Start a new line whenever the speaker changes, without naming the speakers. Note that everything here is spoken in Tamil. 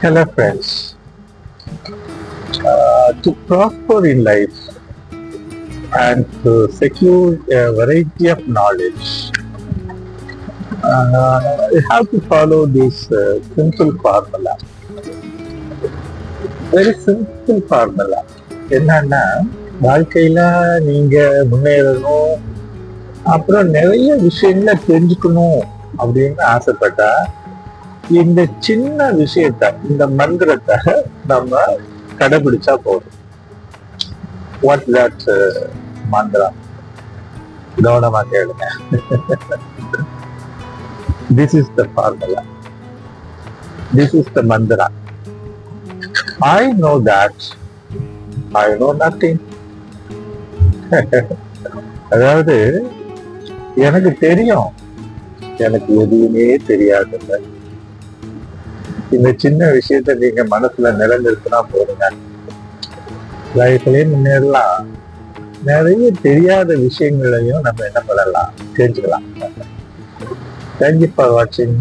Hello, friends. To prosper in life and to secure a variety of knowledge, you have to follow this simple formula. Very simple formula. என்னன்னா வாழ்க்கையில நீங்க முன்னேறணும், அப்புறம் நிறைய விஷயங்களை தெரிஞ்சுக்கணும் அப்படின்னு ஆசைப்பட்டா இந்த சின்ன விஷயத்த, இந்த மந்திரத்தை நம்ம கடைபிடிச்சா போதும். வாட் தட் மந்திரம்? கவனமா கேளுங்க. This is the formula. This is the mantra. I know that I know nothing. அதாவது எனக்கு தெரியும், எனக்கு எதுவுமே தெரியாதுல்ல. இந்த சின்ன விஷயத்த நீங்க மனசுல நிலைநிறுத்தினா போதுங்க, லைஃப்லயே முன்னேறலாம். நிறைய தெரியாத விஷயங்களையும் நம்ம என்ன பண்ணலாம், தெரிஞ்சுக்கலாம். தேங்க்யூ ஃபார் வாட்சிங்.